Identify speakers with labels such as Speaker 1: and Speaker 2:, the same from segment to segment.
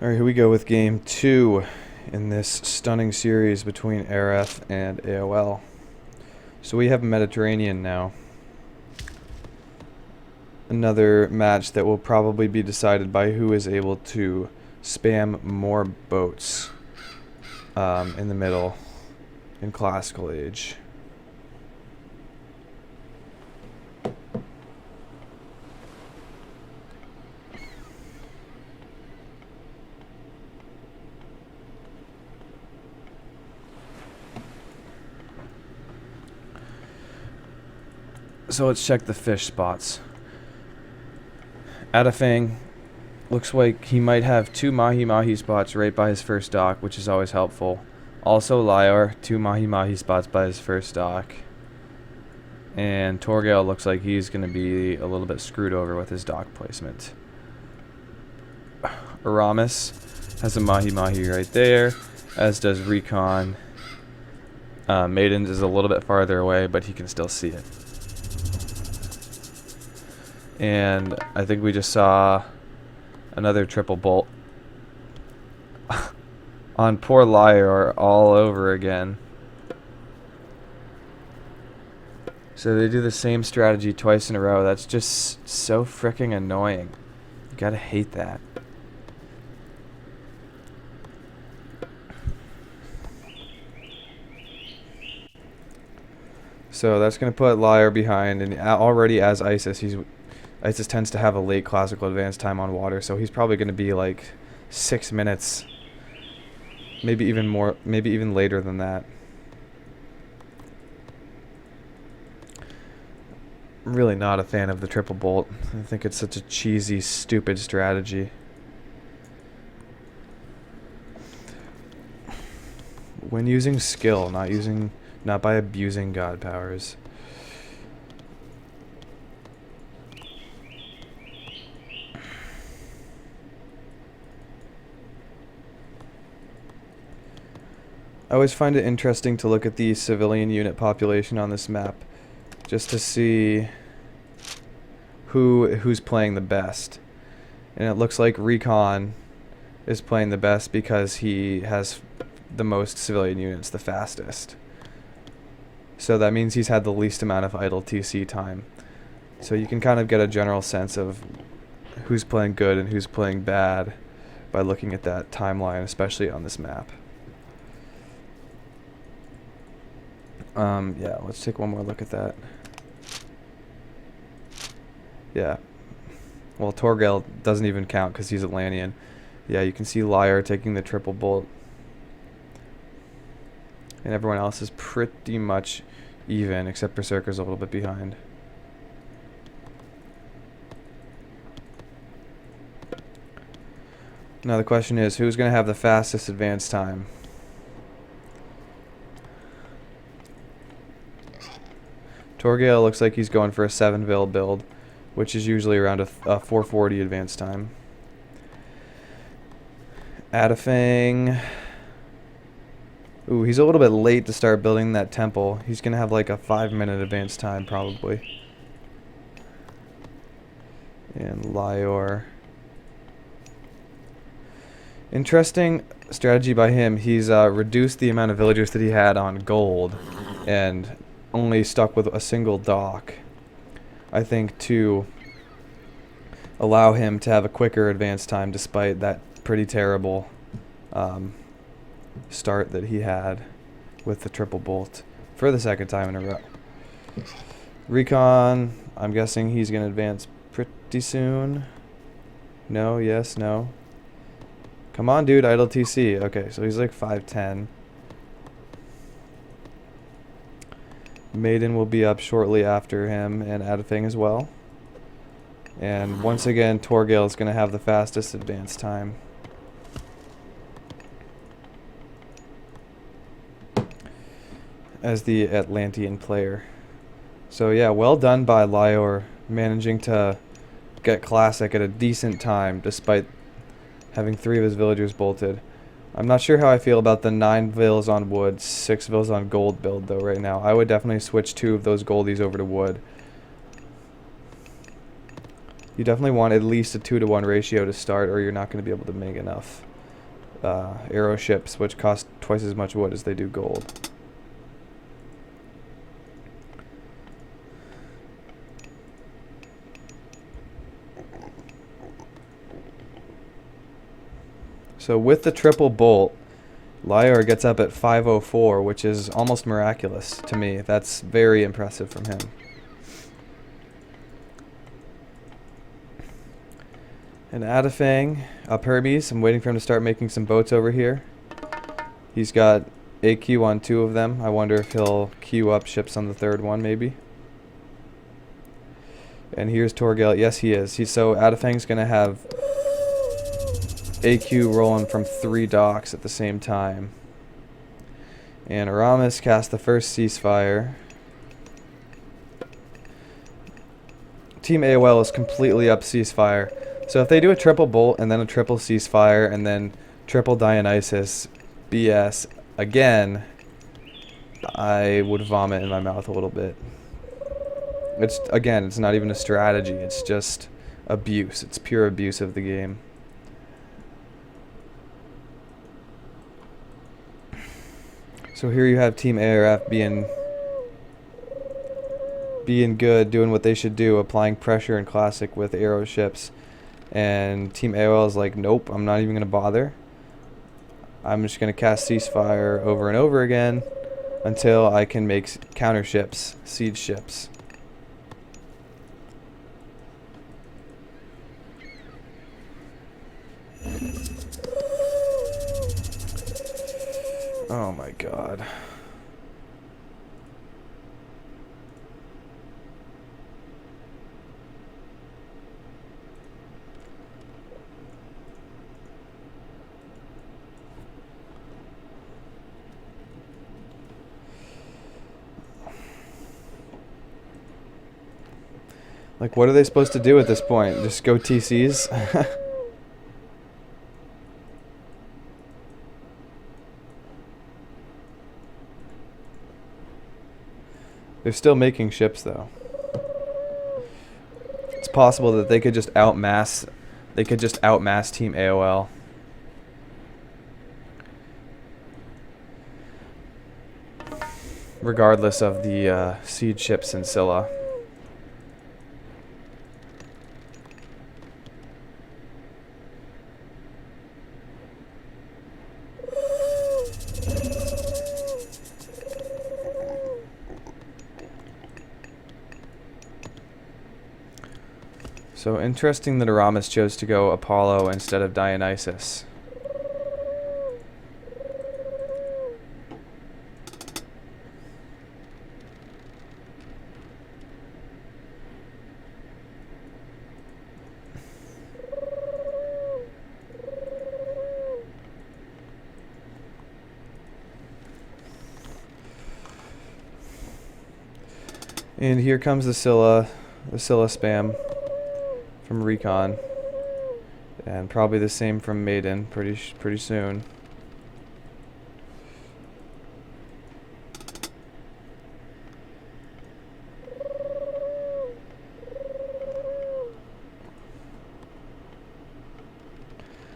Speaker 1: Alright, here we go with game 2 in this stunning series between ArF and AoL. So we have Mediterranean now. Another match that will probably be decided by who is able to spam more boats in the middle in classical age. So let's check the fish spots. Adafang looks like he might have 2 mahi-mahi spots right by his first dock, which is always helpful. Also Lyar, 2 mahi-mahi spots by his first dock. And Torgal looks like he's going to be a little bit screwed over with his dock placement. Aramis has a mahi-mahi right there, as does Recon. Maidens is a little bit farther away, but he can still see it. And I think we just saw another triple bolt on poor Lyar all over again. So they do the same strategy twice in a row. That's just so freaking annoying. You gotta hate that. So that's gonna put Lyar behind, and already as Isis tends to have a late classical advance time on water, so he's probably going to be like 6 minutes, maybe even more, maybe even later than that. I'm really not a fan of the triple bolt. I think it's such a cheesy, stupid strategy. When using skill, not by abusing god powers. I always find it interesting to look at the civilian unit population on this map, just to see who's playing the best. And it looks like Recon is playing the best because he has the most civilian units the fastest. So that means he's had the least amount of idle TC time. So you can kind of get a general sense of who's playing good and who's playing bad by looking at that timeline, especially on this map. Yeah, let's take one more look at that. Yeah. Well, Torgal doesn't even count because he's Atlantean. Yeah, you can see Lyar taking the triple bolt. And everyone else is pretty much even, except Berserker's a little bit behind. Now the question is, who's going to have the fastest advance time? Torgal looks like he's going for a 7-vil build, which is usually around a 440 advance time. Adafang. Ooh, he's a little bit late to start building that temple. He's going to have like a 5-minute advance time probably. And Lyar. Interesting strategy by him. He's reduced the amount of villagers that he had on gold and only stuck with a single dock, I think, to allow him to have a quicker advance time despite that pretty terrible start that he had with the triple bolt for the 2nd time in a row. Recon, I'm guessing he's going to advance pretty soon. No, yes, no. Come on, dude, idle TC. Okay, so he's like 5'10". Maiden will be up shortly after him, and Adafang as well. And once again, Torgal is going to have the fastest advance time. As the Atlantean player. So yeah, well done by Lyar, managing to get classic at a decent time despite having 3 of his villagers bolted. I'm not sure how I feel about the 9 vils on wood, 6 vils on gold build though right now. I would definitely switch 2 of those goldies over to wood. You definitely want at least a 2-to-1 ratio to start, or you're not going to be able to make enough arrow ships, which cost twice as much wood as they do gold. So with the triple bolt, Lyra gets up at 504, which is almost miraculous to me. That's very impressive from him. And Adafang up Hermes. I'm waiting for him to start making some boats over here. He's got AQ on 2 of them. I wonder if he'll queue up ships on the 3rd one, maybe. And here's Torgal. Yes, he is. So Adafang's going to have AQ rolling from 3 docks at the same time. And Aramis cast the first ceasefire. Team AoL is completely up ceasefire. So if they do a triple bolt and then a triple ceasefire and then triple Dionysus BS again, I would vomit in my mouth a little bit. It's not even a strategy. It's just abuse. It's pure abuse of the game. So here you have Team ArF being good, doing what they should do, applying pressure in Classic with arrow ships. And Team AoL is like, nope, I'm not even going to bother. I'm just going to cast ceasefire over and over again until I can make counter ships, siege ships. Oh my god. Like, what are they supposed to do at this point? Just go TCs? They're still making ships, though. It's possible that they could just outmass. They could just outmass Team AoL. Regardless of the siege ships in Scylla. So interesting that Aramis chose to go Apollo instead of Dionysus. And here comes the Scylla spam from Recon, and probably the same from Maiden pretty soon.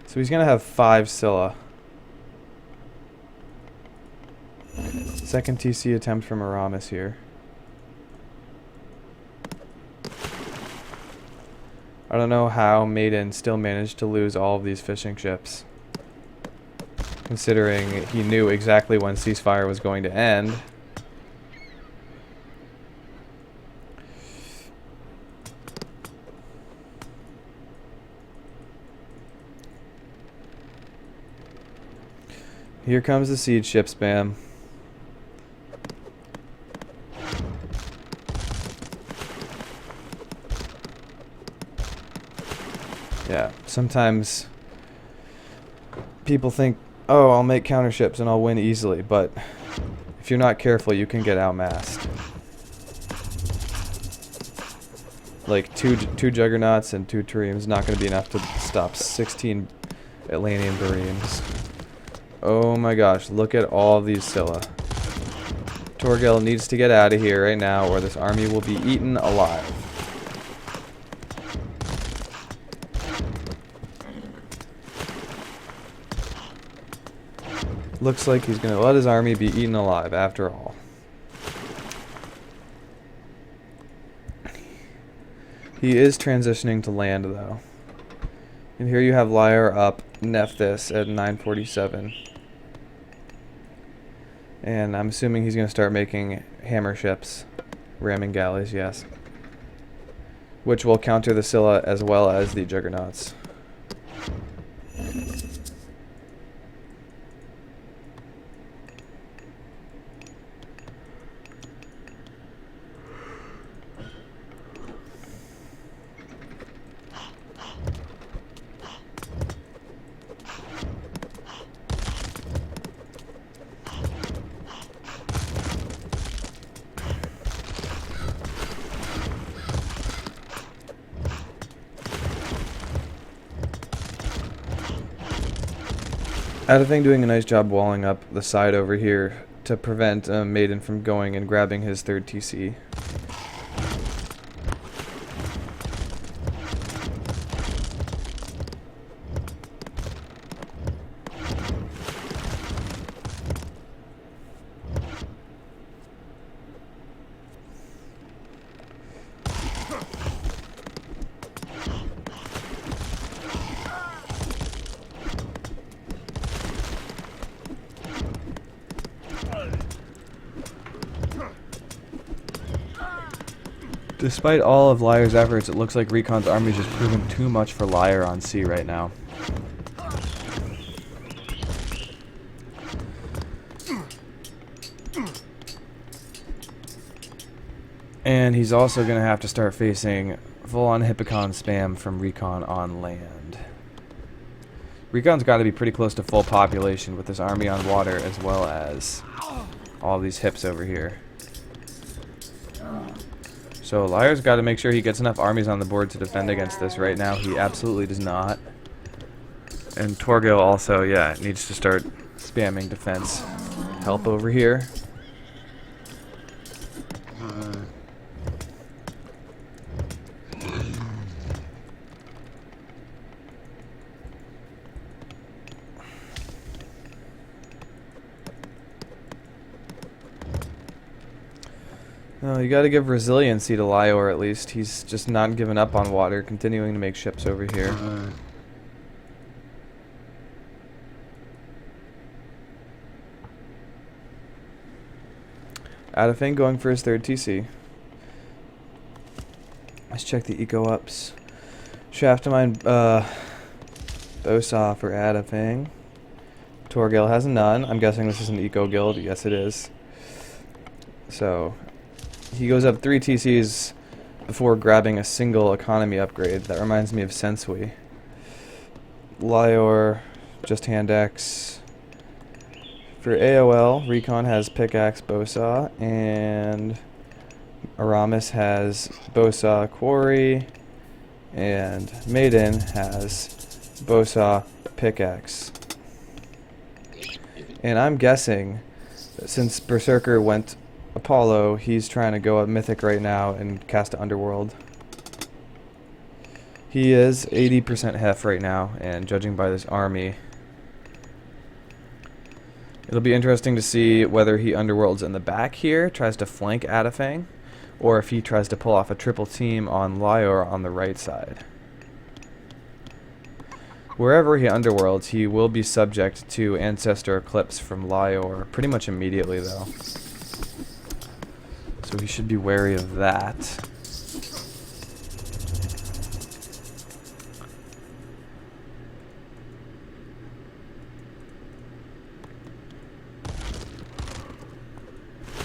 Speaker 1: So he's gonna have 5 Scylla. Second TC attempt from Aramis here. I don't know how Maiden still managed to lose all of these fishing ships, considering he knew exactly when ceasefire was going to end. Here comes the siege ship spam. Yeah, sometimes people think, oh, I'll make counter ships and I'll win easily, but if you're not careful, you can get outmassed. Like two Juggernauts and 2 Triremes is not going to be enough to stop 16 Atlantean Bareems. Oh my gosh, look at all of these Scylla. Torgal needs to get out of here right now or this army will be eaten alive. Looks like he's going to let his army be eaten alive after all. He is transitioning to land, though. And here you have Lyre up Nephthys at 947. And I'm assuming he's going to start making hammer ships. Ramming galleys, yes. Which will counter the Scylla as well as the Juggernauts. AdFang doing a nice job walling up the side over here to prevent Maiden from going and grabbing his third TC. Despite all of Lyre's efforts, it looks like Recon's army is just proving too much for Lyre on sea right now. And he's also going to have to start facing full-on Hippicon spam from Recon on land. Recon's got to be pretty close to full population with this army on water as well as all these hips over here. So Lyre's got to make sure he gets enough armies on the board to defend against this. Right now he absolutely does not. And Torgil also, yeah, needs to start spamming defense help over here. No, you gotta give resiliency to Lyre at least. He's just not giving up on water, continuing to make ships over here. AdFang going for his third TC. Let's check the eco ups. Shaft Mine Bosaw for AdFang. Torgil has none. I'm guessing this is an eco guild. Yes, it is. So he goes up 3 TCs before grabbing a single economy upgrade. That reminds me of Sensui. Lyre, just hand X. For AoL, Recon has Pickaxe Bosaw, and Aramis has Bosaw Quarry, and Maiden has Bosaw Pickaxe. And I'm guessing that since Berserker went Apollo, he's trying to go up Mythic right now and cast Underworld. He is 80% Hef right now, and judging by this army, it'll be interesting to see whether he Underworlds in the back here, tries to flank AdFang, or if he tries to pull off a triple team on Lyre on the right side. Wherever he Underworlds, he will be subject to Ancestor Eclipse from Lyre pretty much immediately, though. So he should be wary of that.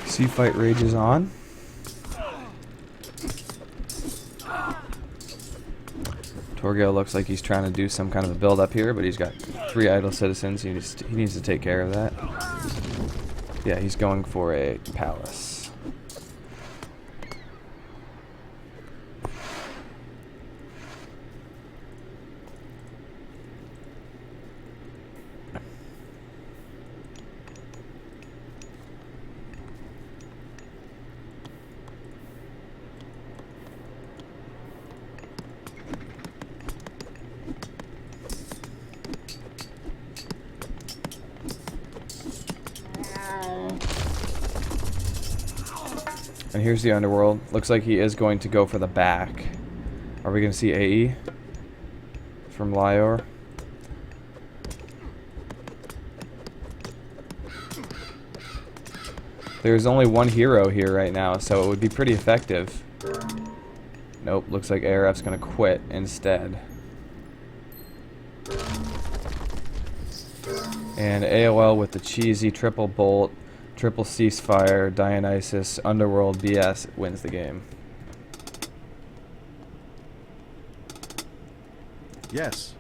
Speaker 1: Sea fight rages on. Torgil looks like he's trying to do some kind of a build up here, but he's got 3 idle citizens. He needs to take care of that. Yeah, he's going for a palace. And here's the Underworld. Looks like he is going to go for the back. Are we going to see AE from Lyor? There's only one hero here right now, so it would be pretty effective. Nope, looks like ArF's going to quit instead. And AoL with the cheesy triple bolt, triple ceasefire, Dionysus, Underworld BS wins the game.
Speaker 2: Yes.